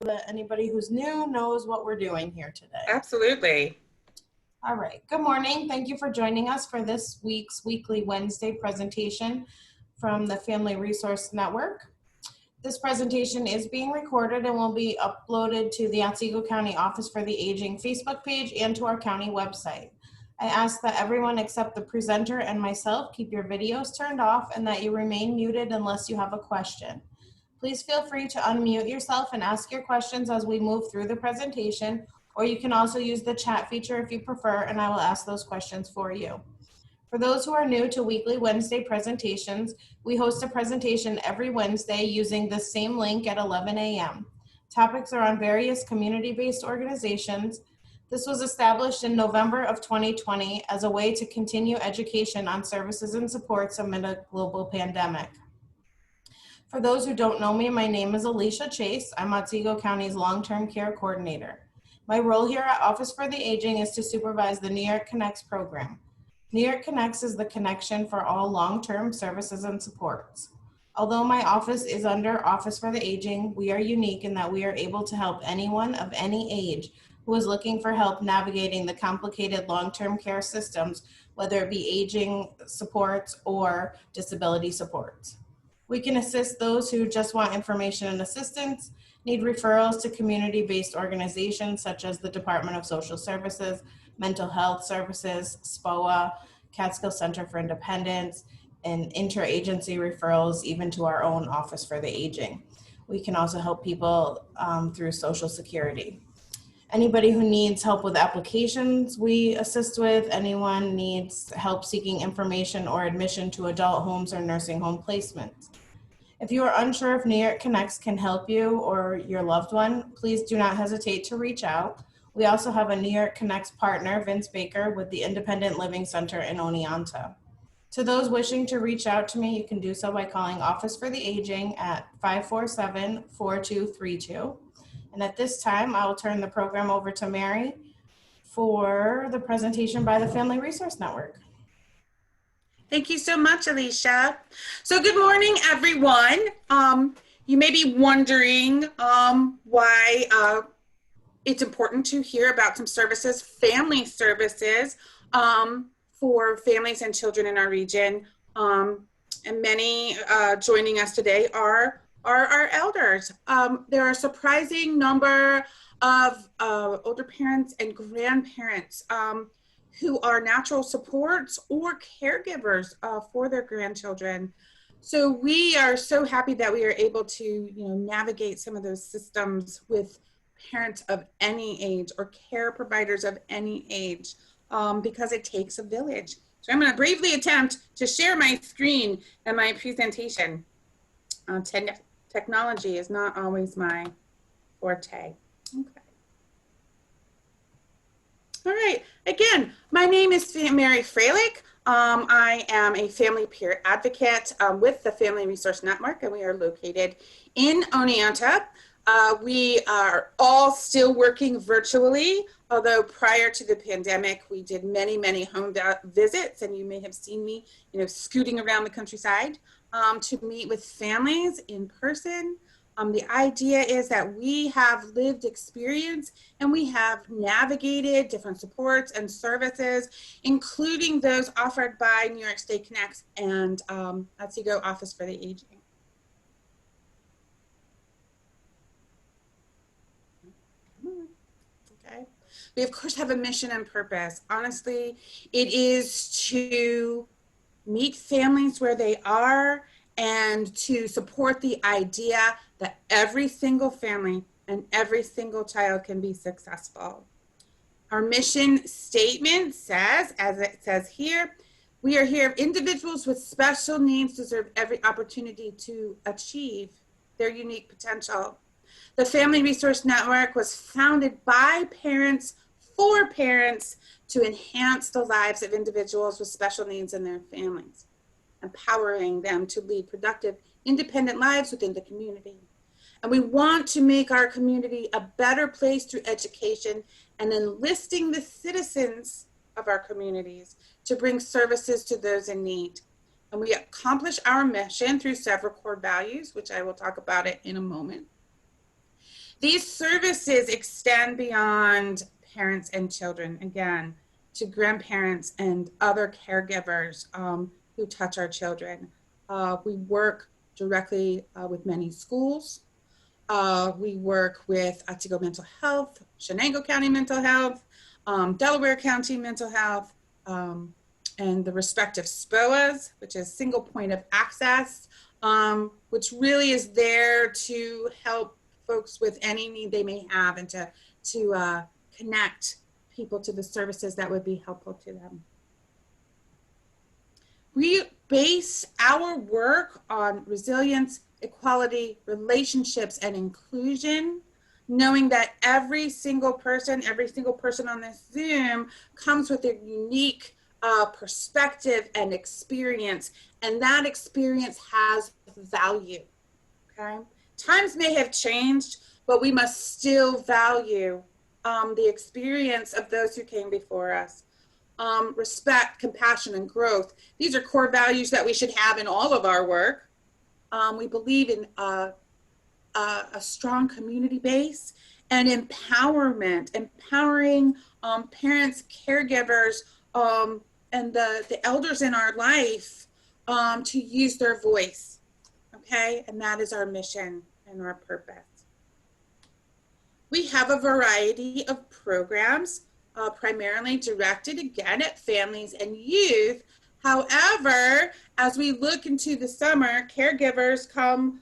that anybody who's new knows what we're doing here today. Absolutely. All right, good morning. Thank you for joining us for this week's weekly Wednesday presentation from the Family Resource Network. This presentation is being recorded and will be uploaded to the Otsego County Office for the Aging Facebook page and to our county website. I ask that everyone except the presenter and myself keep your videos turned off and that you remain muted unless you have a question. Please feel free to unmute yourself and ask your questions as we move through the presentation, or you can also use the chat feature if you prefer, and I will ask those questions for you. For those who are new to weekly Wednesday presentations, we host a presentation every Wednesday using the same link at 11 a.m. Topics are on various community-based organizations. This was established in November of 2020 as a way to continue education on services and supports amid a global pandemic. For those who don't know me, my name is Alicia Chase. I'm Otsego County's long-term care coordinator. My role here at Office for the Aging is to supervise the New York Connects program. New York Connects is the connection for all long-term services and supports. Although my office is under Office for the Aging, we are unique in that we are able to help anyone of any age who is looking for help navigating the complicated long-term care systems, whether it be aging supports or disability supports. We can assist those who just want information and assistance, need referrals to community-based organizations such as the Department of Social Services, Mental Health Services, SPOA, Catskill Center for Independence, and interagency referrals even to our own Office for the Aging. We can also help people through Social Security. Anybody who needs help with applications, we assist with. Anyone needs help seeking information or admission to adult homes or nursing home placements. If you are unsure if New York Connects can help you or your loved one, please do not hesitate to reach out. We also have a New York Connects partner, Vince Baker, with the Independent Living Center in Oneonta. To those wishing to reach out to me, you can do so by calling Office for the Aging at 547-4232. And at this time, I will turn the program over to Mary for the presentation by the Family Resource Network. Thank you so much, Alicia. So good morning, everyone. You may be wondering why it's important to hear about some services, family services, for families and children in our region. And many joining us today are our elders. There are a surprising number of older parents and grandparents who are natural supports or caregivers for their grandchildren. So we are so happy that we are able to navigate some of those systems with parents of any age or care providers of any age because it takes a village. So I'm going to bravely attempt to share my screen and my presentation. Technology is not always my forte. Okay. All right. Again, my name is Mary Freilich. I am a family peer advocate with the Family Resource Network, and we are located in Oneonta. We are all still working virtually, although prior to the pandemic, we did many home visits, and you may have seen me, scooting around the countryside to meet with families in person. The idea is that we have lived experience and we have navigated different supports and services, including those offered by New York State Connects and Otsego Office for the Aging. Okay. We of course have a mission and purpose. Honestly, it is to meet families where they are and to support the idea that every single family and every single child can be successful. Our mission statement says, as it says here, we are here, individuals with special needs deserve every opportunity to achieve their unique potential. The Family Resource Network was founded by parents for parents to enhance the lives of individuals with special needs and their families, empowering them to lead productive, independent lives within the community. And we want to make our community a better place through education and enlisting the citizens of our communities to bring services to those in need. And we accomplish our mission through several core values, which I will talk about it in a moment. These services extend beyond parents and children, again, to grandparents and other caregivers who touch our children. We work directly with many schools. We work with Otsego Mental Health, Shenango County Mental Health, Delaware County Mental Health, and the respective SPOAs, which is single point of access, which really is there to help folks with any need they may have and to connect people to the services that would be helpful to them. We base our work on resilience, equality, relationships, and inclusion, knowing that every single person on this Zoom comes with a unique perspective and experience, and that experience has value, okay? Times may have changed, but we must still value the experience of those who came before us. Respect, compassion, and growth. These are core values that we should have in all of our work. We believe in a strong community base and empowerment, empowering parents, caregivers, and the elders in our life to use their voice, okay? And that is our mission and our purpose. We have a variety of programs, primarily directed again at families and youth. However, as we look into the summer, caregivers come,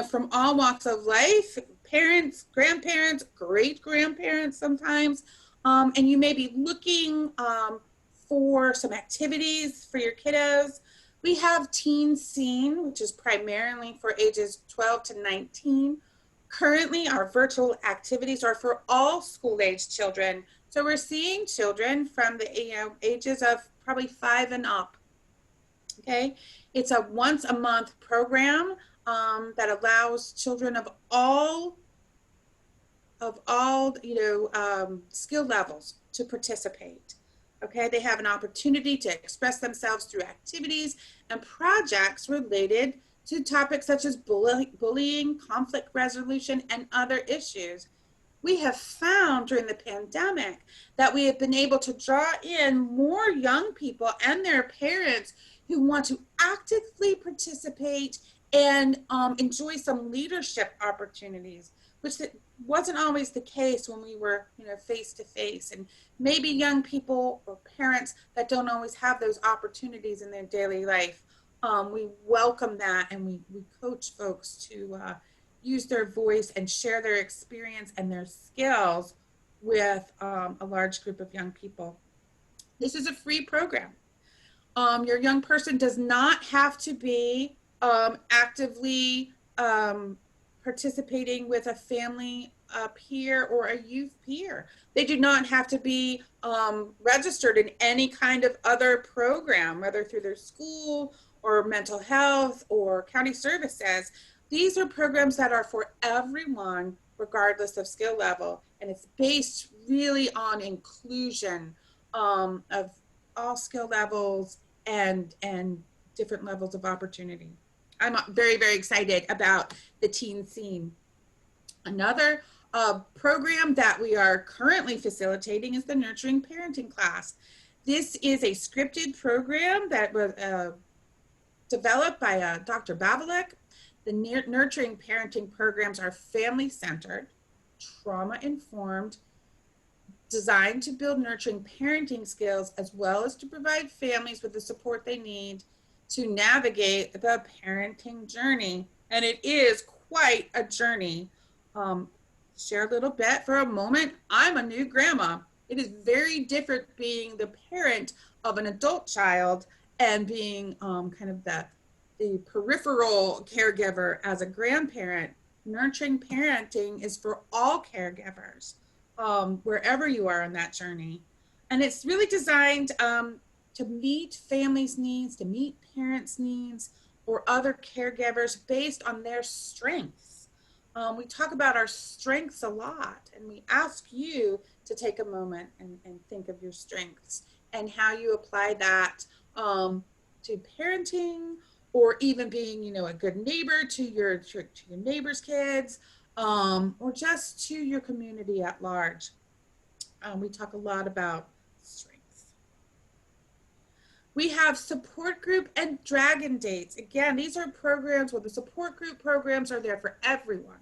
from all walks of life, parents, grandparents, great-grandparents sometimes, and you may be looking for some activities for your kiddos. We have Teen Scene, which is primarily for ages 12 to 19. Currently, our virtual activities are for all school-age children. So we're seeing children from the ages of probably 5 and up. Okay, it's a once a month program that allows children of all skill levels to participate. Okay, they have an opportunity to express themselves through activities and projects related to topics such as bullying, conflict resolution, and other issues. We have found during the pandemic that we have been able to draw in more young people and their parents who want to actively participate and enjoy some leadership opportunities, which wasn't always the case when we were, face to face. And maybe young people or parents that don't always have those opportunities in their daily life. We welcome that, and we coach folks to use their voice and share their experience and their skills with a large group of young people. This is a free program. Your young person does not have to be actively participating with a family peer or a youth peer. They do not have to be registered in any kind of other program, whether through their school or mental health or county services. These are programs that are for everyone, regardless of skill level, and it's based really on inclusion of all skill levels and different levels of opportunity. I'm very, very excited about the Teen Scene. Another program that we are currently facilitating is the Nurturing Parenting class. This is a scripted program that was developed by Dr. Babalek. The Nurturing Parenting programs are family-centered, trauma-informed, designed to build nurturing parenting skills, as well as to provide families with the support they need to navigate the parenting journey. And it is quite a journey. Share a little bit for a moment. I'm a new grandma. It is very different being the parent of an adult child and being kind of the peripheral caregiver as a grandparent. Nurturing parenting is for all caregivers, wherever you are in that journey. And it's really designed to meet families' needs, to meet parents' needs, or other caregivers based on their strengths. We talk about our strengths a lot, and we ask you to take a moment and think of your strengths and how you apply that to parenting, or even being, a good neighbor to your neighbor's kids, or just to your community at large. We talk a lot about strengths. We have support group and dragon dates. Again, these are programs where the support group programs are there for everyone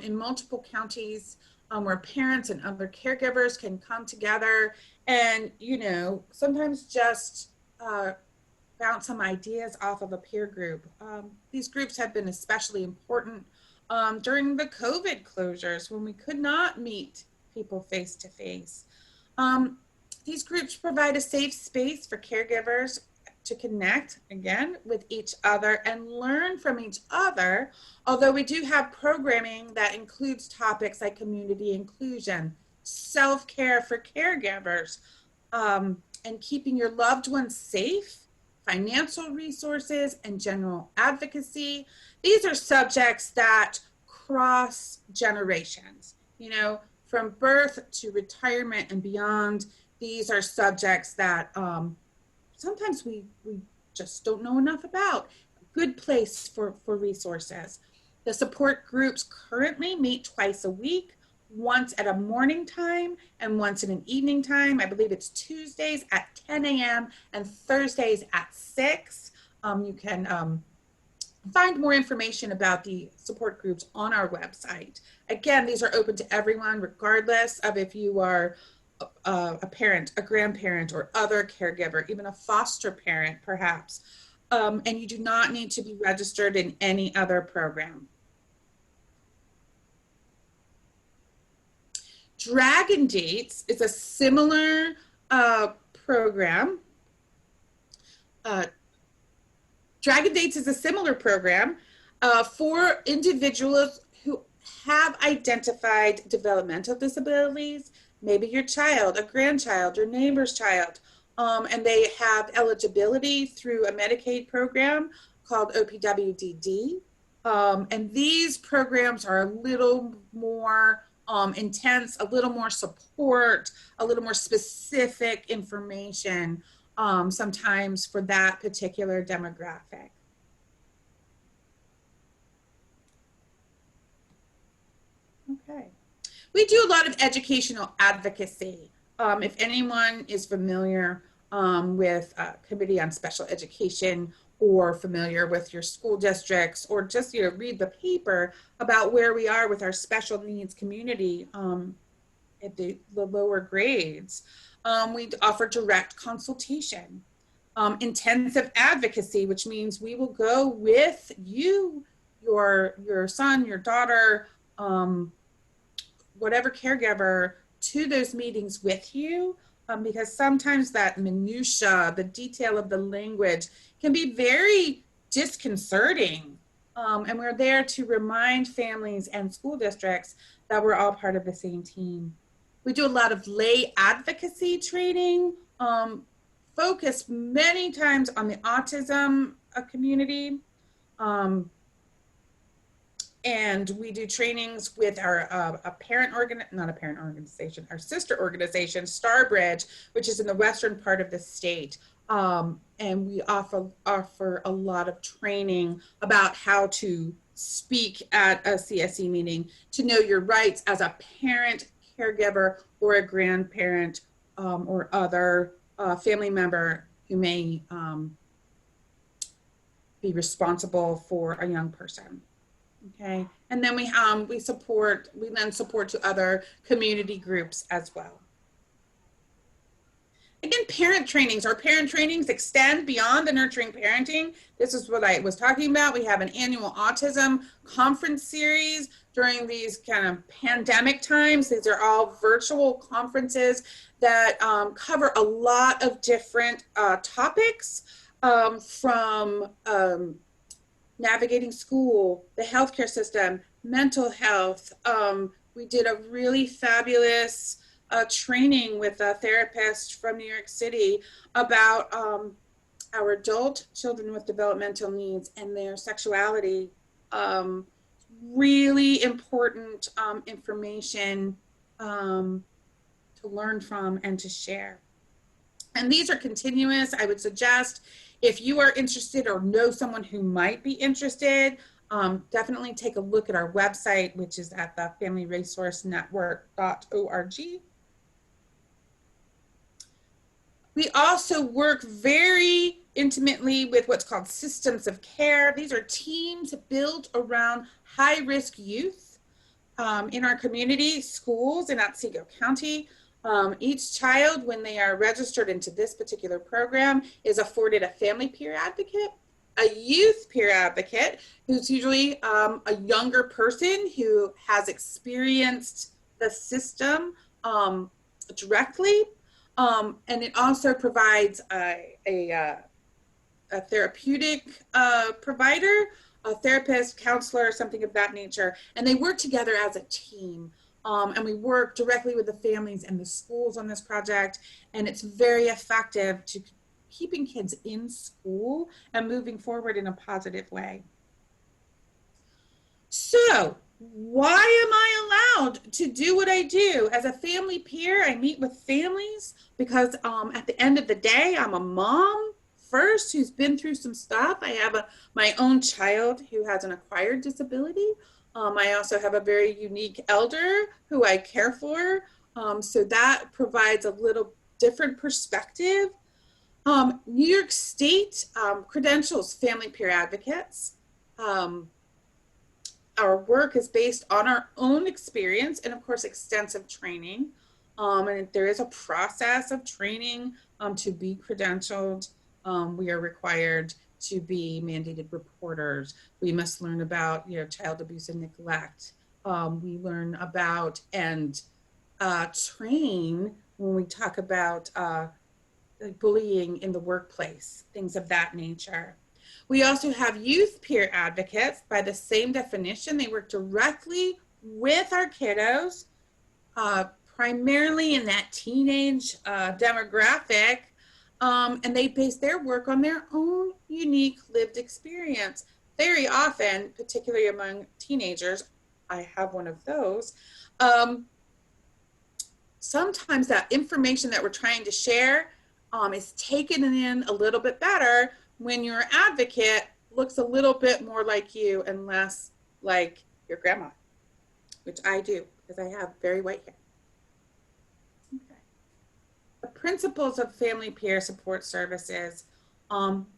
in multiple counties, where parents and other caregivers can come together and, sometimes just bounce some ideas off of a peer group. These groups have been especially important during the COVID closures when we could not meet people face to face. These groups provide a safe space for caregivers to connect again with each other and learn from each other, although we do have programming that includes topics like community inclusion, self-care for caregivers, and keeping your loved ones safe, financial resources, and general advocacy. These are subjects that cross generations, from birth to retirement and beyond. These are subjects that sometimes we just don't know enough about. A good place for resources. The support groups currently meet twice a week, once at a morning time and once at an evening time. I believe it's Tuesdays at 10 a.m. and Thursdays at 6. You can find more information about the support groups on our website. Again, these are open to everyone, regardless of if you are a parent, a grandparent, or other caregiver, even a foster parent, perhaps. And you do not need to be registered in any other program. Dragon Dates is a similar program. Dragon Dates is a similar program for individuals who have identified developmental disabilities, maybe your child, a grandchild, your neighbor's child, and they have eligibility through a Medicaid program called OPWDD. And these programs are a little more intense, a little more support, a little more specific information, sometimes for that particular demographic. Okay. We do a lot of educational advocacy. If anyone is familiar with Committee on Special Education, or familiar with your school districts, or just read the paper about where we are with our special needs community at the lower grades. We offer direct consultation, intensive advocacy, which means we will go with you, your son, your daughter, whatever caregiver, to those meetings with you, because sometimes that minutia, the detail of the language, can be very disconcerting. And we're there to remind families and school districts that we're all part of the same team. We do a lot of lay advocacy training, focus many times on the autism community. And we do trainings with our our sister organization, Starbridge, which is in the western part of the state. And we offer a lot of training about how to speak at a CSE meeting, to know your rights as a parent, caregiver, or a grandparent, or other family member who may be responsible for a young person. Okay, and then we lend support to other community groups as well. Again, parent trainings. Our parent trainings extend beyond the nurturing parenting. This is what I was talking about. We have an annual autism conference series during these kind of pandemic times. These are all virtual conferences that cover a lot of different topics, from navigating school, the healthcare system, mental health. We did a really fabulous training with a therapist from New York City about our adult children with developmental needs and their sexuality. Really important information to learn from and to share. And these are continuous. I would suggest, if you are interested or know someone who might be interested, definitely take a look at our website, which is at the familyresourcenetwork.org. We also work very intimately with what's called systems of care. These are teams built around high-risk youth in our community, schools in Otsego County. Each child, when they are registered into this particular program, is afforded a family peer advocate, a youth peer advocate, who's usually a younger person who has experienced the system directly. And it also provides a therapeutic provider, a therapist, counselor, something of that nature. And they work together as a team. And we work directly with the families and the schools on this project. And it's very effective to keeping kids in school and moving forward in a positive way. So, why am I allowed to do what I do? As a family peer, I meet with families because at the end of the day, I'm a mom first who's been through some stuff. I have my own child who has an acquired disability. I also have a very unique elder who I care for. So that provides a little different perspective. New York State credentials family peer advocates. Our work is based on our own experience and, of course, extensive training. And there is a process of training to be credentialed. We are required to be mandated reporters. We must learn about child abuse and neglect. We learn about and train when we talk about bullying in the workplace, things of that nature. We also have youth peer advocates. By the same definition, they work directly with our kiddos, primarily in that teenage demographic, and they base their work on their own unique lived experience. Very often, particularly among teenagers, I have one of those, sometimes that information that we're trying to share is taken in a little bit better when your advocate looks a little bit more like you and less like your grandma, which I do because I have very white hair. Okay. The principles of family peer support services,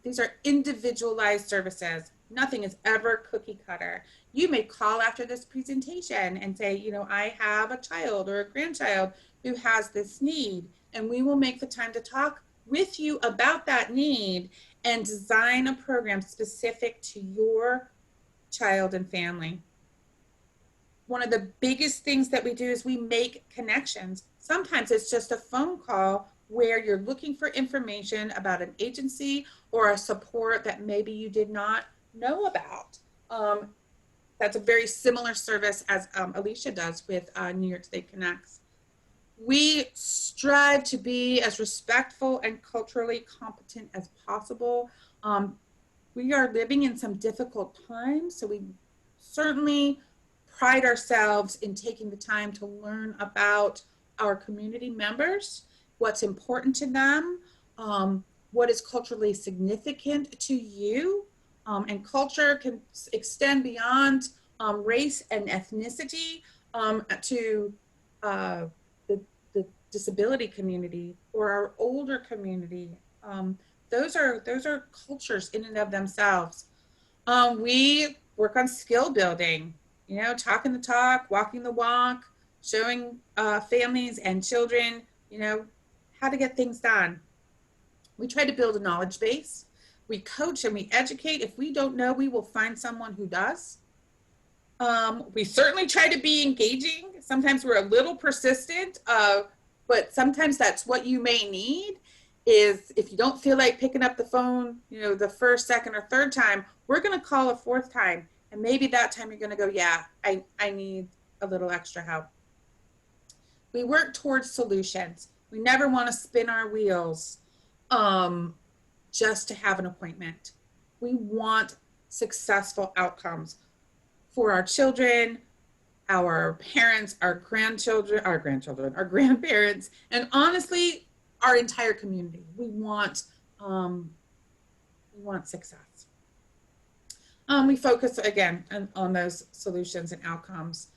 these are individualized services. Nothing is ever cookie cutter. You may call after this presentation and say, I have a child or a grandchild who has this need, and we will make the time to talk with you about that need and design a program specific to your child and family. One of the biggest things that we do is we make connections. Sometimes it's just a phone call where you're looking for information about an agency or a support that maybe you did not know about. That's a very similar service as Alicia does with New York State Connects. We strive to be as respectful and culturally competent as possible. We are living in some difficult times, so we certainly pride ourselves in taking the time to learn about our community members, what's important to them, what is culturally significant to you, and culture can extend beyond race and ethnicity to the disability community or our older community. Those are cultures in and of themselves. We work on skill building, talking the talk, walking the walk, showing families and children, how to get things done. We try to build a knowledge base. We coach and we educate. If we don't know, we will find someone who does. We certainly try to be engaging. Sometimes we're a little persistent, but sometimes that's what you may need is if you don't feel like picking up the phone, the first, second, or third time, we're going to call a fourth time. And maybe that time you're going to go, yeah, I need a little extra help. We work towards solutions. We never want to spin our wheels just to have an appointment. We want successful outcomes for our children, our parents, our grandparents, and honestly, our entire community. We want success. We focus again on those solutions and outcomes.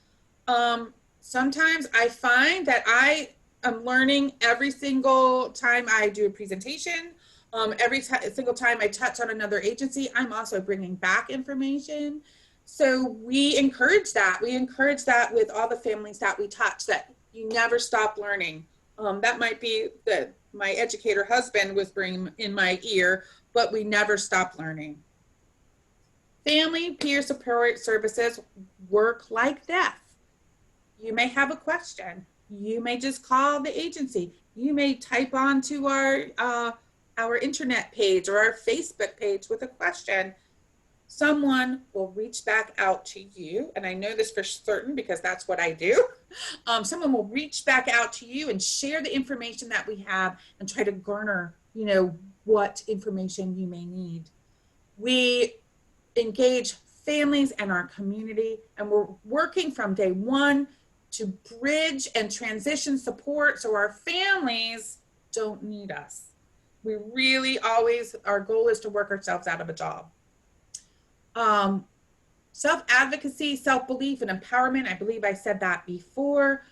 Sometimes I find that I am learning every single time I do a presentation. Every single time I touch on another agency, I'm also bringing back information. So we encourage that. We encourage that with all the families that we touch, that you never stop learning. That might be that my educator husband whispering in my ear, but we never stop learning. Family peer support services work like this. You may have a question. You may just call the agency. You may type onto our internet page or our Facebook page with a question. Someone will reach back out to you, and I know this for certain because that's what I do. Someone will reach back out to you and share the information that we have and try to garner, what information you may need. We engage families and our community, and we're working from day one to bridge and transition support so our families don't need us. We really always, our goal is to work ourselves out of a job. Self-advocacy, self-belief, and empowerment. I believe I said that before.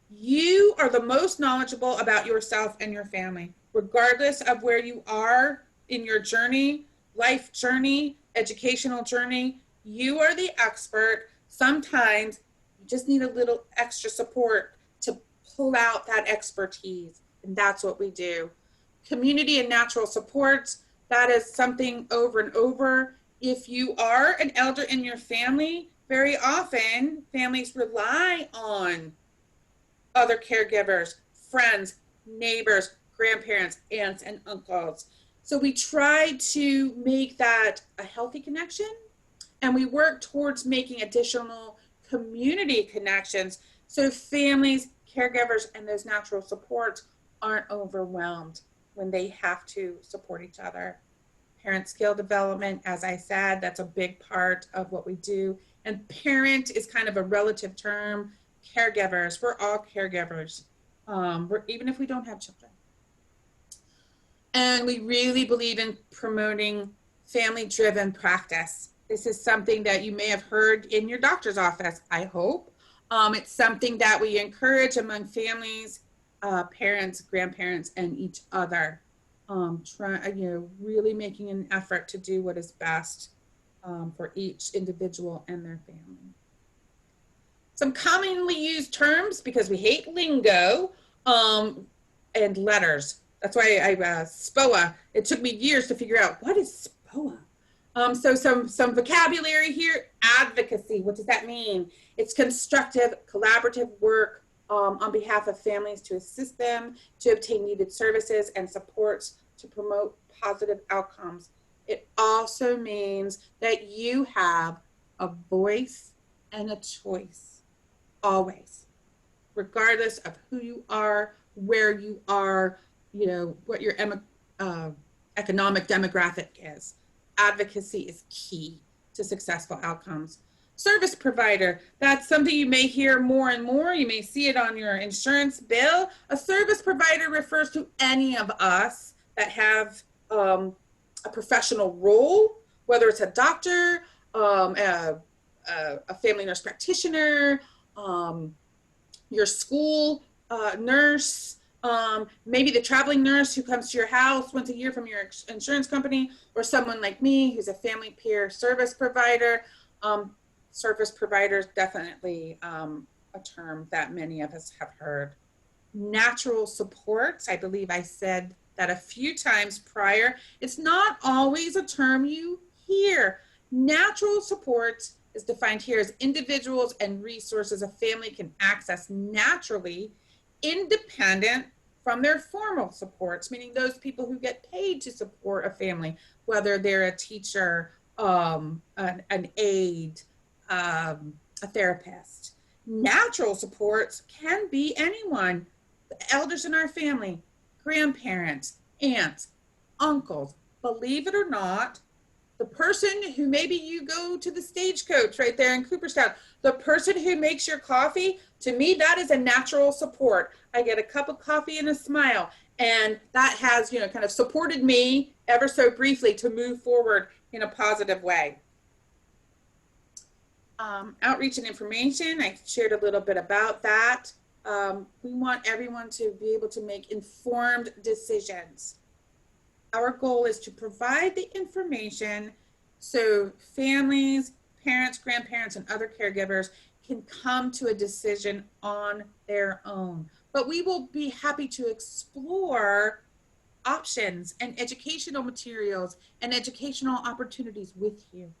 You are the most knowledgeable about yourself and your family, regardless of where you are in your journey, life journey, educational journey. You are the expert. Sometimes you just need a little extra support to pull out that expertise, and that's what we do. Community and natural supports. That is something over and over. If you are an elder in your family, very often families rely on other caregivers, friends, neighbors, grandparents, aunts, and uncles. So we try to make that a healthy connection, and we work towards making additional community connections so families, caregivers, and those natural supports aren't overwhelmed when they have to support each other. Parent skill development, as I said, that's a big part of what we do. And parent is kind of a relative term. Caregivers, we're all caregivers, even if we don't have children. And we really believe in promoting family-driven practice. This is something that you may have heard in your doctor's office, I hope. It's something that we encourage among families, parents, grandparents, and each other. Really making an effort to do what is best for each individual and their family. Some commonly used terms, because we hate lingo, and letters. That's why SPOA, it took me years to figure out what is SPOA. So some vocabulary here. Advocacy, what does that mean? It's constructive, collaborative work on behalf of families to assist them to obtain needed services and supports to promote positive outcomes. It also means that you have a voice and a choice, always, regardless of who you are, where you are, what your economic demographic is. Advocacy is key to successful outcomes. Service provider, that's something you may hear more and more. You may see it on your insurance bill. A service provider refers to any of us that have a professional role, whether it's a doctor, a family nurse practitioner, your school nurse, maybe the traveling nurse who comes to your house once a year from your insurance company, or someone like me who's a family peer service provider. Service providers, definitely a term that many of us have heard. Natural supports, I believe I said that a few times prior. It's not always a term you hear. Natural supports is defined here as individuals and resources a family can access naturally, independent from their formal supports, meaning those people who get paid to support a family, whether they're a teacher, an aide, a therapist. Natural supports can be anyone, the elders in our family, grandparents, aunts, uncles. Believe it or not, the person who maybe you go to the Stagecoach right there in Cooperstown, the person who makes your coffee, to me, that is a natural support. I get a cup of coffee and a smile, and that has, kind of supported me ever so briefly to move forward in a positive way. Outreach and information, I shared a little bit about that. We want everyone to be able to make informed decisions. Our goal is to provide the information so families, parents, grandparents, and other caregivers can come to a decision on their own. But we will be happy to explore options and educational materials and educational opportunities with you.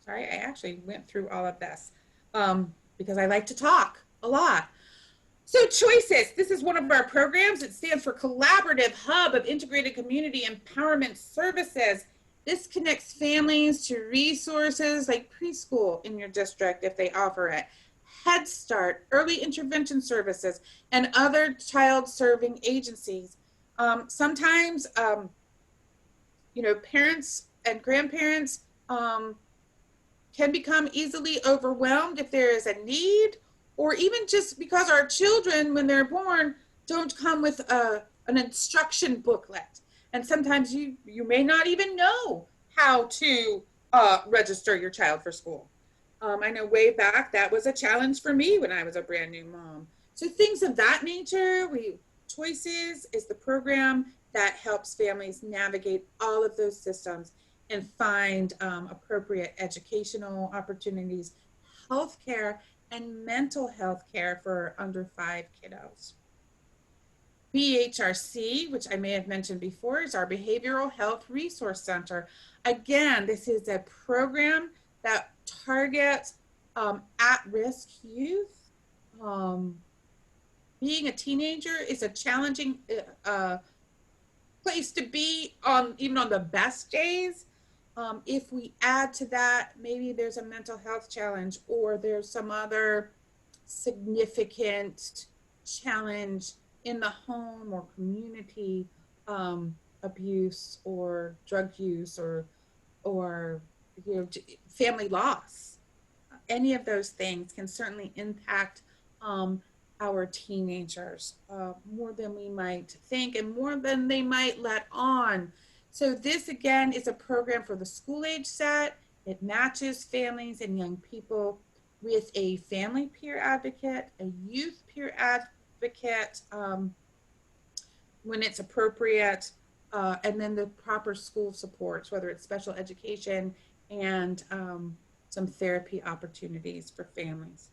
Sorry, I actually went through all of this because I like to talk a lot. So Choices, this is one of our programs. It stands for Collaborative Hub of Integrated Community Empowerment Services. This connects families to resources like preschool in your district if they offer it, Head Start, early intervention services, and other child-serving agencies. Sometimes, parents and grandparents can become easily overwhelmed if there is a need, or even just because our children, when they're born, don't come with an instruction booklet. And sometimes you may not even know how to register your child for school. I know way back that was a challenge for me when I was a brand new mom. So things of that nature, Choices is the program that helps families navigate all of those systems and find appropriate educational opportunities, healthcare, and mental health care for under 5 kiddos. BHRC, which I may have mentioned before, is our Behavioral Health Resource Center. Again, this is a program that targets at-risk youth. Being a teenager is a challenging place to be on, even on the best days. If we add to that, maybe there's a mental health challenge or there's some other significant challenge in the home or community, abuse or drug use or family loss. Any of those things can certainly impact our teenagers more than we might think and more than they might let on. So this, again, is a program for the school age set. It matches families and young people with a family peer advocate, a youth peer advocate when it's appropriate, and then the proper school supports, whether it's special education and some therapy opportunities for families.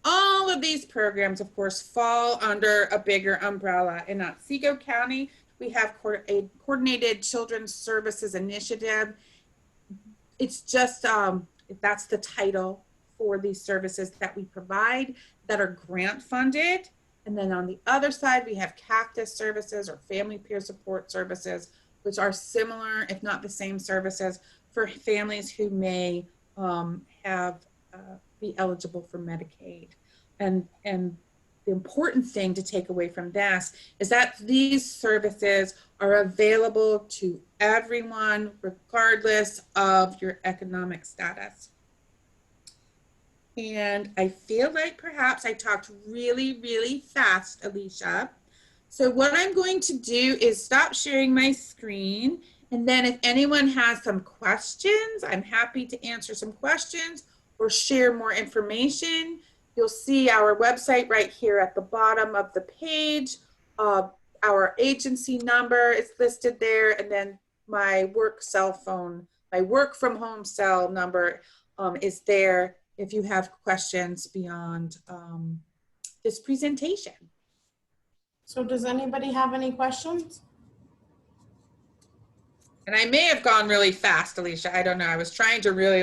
All of these programs, of course, fall under a bigger umbrella. In Otsego County, we have a Coordinated Children's Services Initiative. It's just, that's the title for these services that we provide that are grant funded. And then on the other side, we have Cactus Services or Family Peer Support Services, which are similar, if not the same services for families who may be eligible for Medicaid. And the important thing to take away from this is that these services are available to everyone, regardless of your economic status. And I feel like perhaps I talked really, really fast, Alicia. So what I'm going to do is stop sharing my screen. And then if anyone has some questions, I'm happy to answer some questions or share more information. You'll see our website right here at the bottom of the page. Our agency number is listed there, and then my work cell phone, my work from home cell number is there if you have questions beyond this presentation. So does anybody have any questions? And I may have gone really fast, Alicia. I don't know. I was trying to really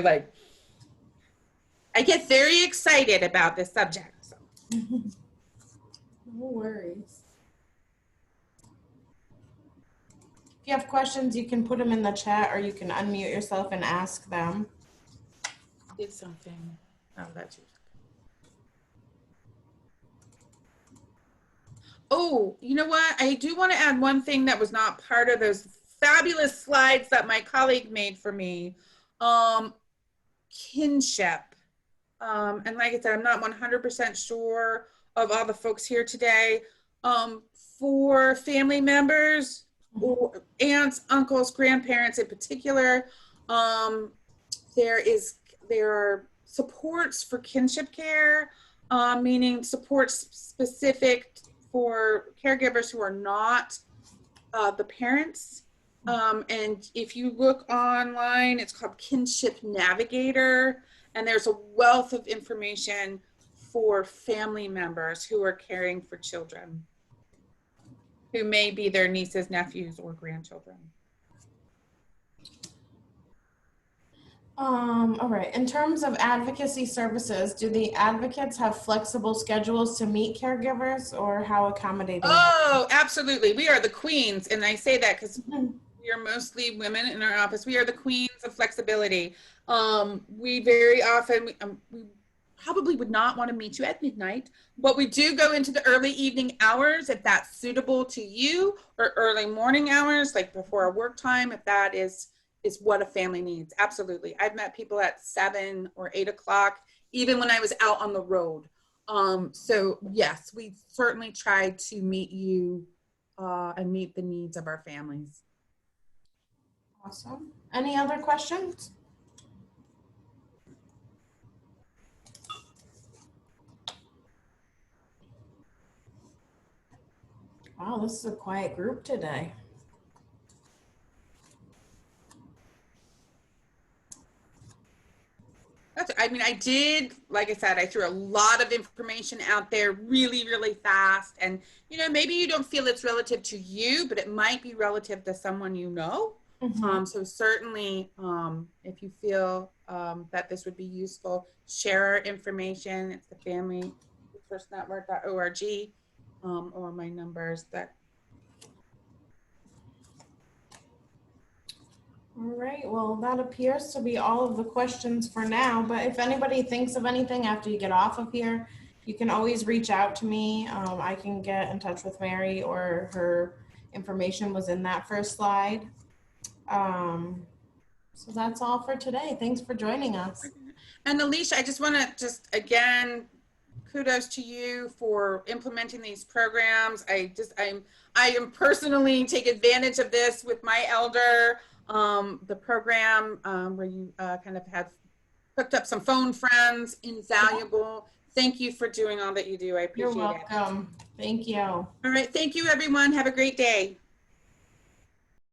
I get very excited about this subject. So. No worries. If you have questions, you can put them in the chat or you can unmute yourself and ask them. Did something. Oh, that's you. Oh, you know what? I do want to add one thing that was not part of those fabulous slides that my colleague made for me. Kinship. And like I said, I'm not 100% sure of all the folks here today. For family members or aunts, uncles, grandparents in particular, there are supports for kinship care, meaning supports specific for caregivers who are not the parents. And if you look online, it's called Kinship Navigator, and there's a wealth of information for family members who are caring for children who may be their nieces, nephews, or grandchildren. All right. In terms of advocacy services, do the advocates have flexible schedules to meet caregivers, or how accommodating? Oh, absolutely. We are the queens. And I say that because we are mostly women in our office. We are the queens of flexibility. We very often, we probably would not want to meet you at midnight, but we do go into the early evening hours if that's suitable to you, or early morning hours, like before our work time, if that is what a family needs. Absolutely. I've met people at 7 or 8 o'clock, even when I was out on the road. So yes, we certainly try to meet you and meet the needs of our families. Awesome. Any other questions? Wow, this is a quiet group today. I did, like I said, I threw a lot of information out there really, really fast. And, maybe you don't feel it's relative to you, but it might be relative to someone you know. Mm-hmm. So certainly, if you feel that this would be useful, share our information. It's the familyresourcenetwork.org, or my numbers that. All right, well, that appears to be all of the questions for now, but if anybody thinks of anything after you get off of here, you can always reach out to me. I can get in touch with Mary, or her information was in that first slide. So that's all for today. Thanks for joining us. And Alicia, I just want to again, kudos to you for implementing these programs. I am personally take advantage of this with my elder. The program where you kind of have hooked up some phone friends, invaluable. Thank you for doing all that you do. I appreciate it. You're welcome. Thank you. All right. Thank you, everyone. Have a great day.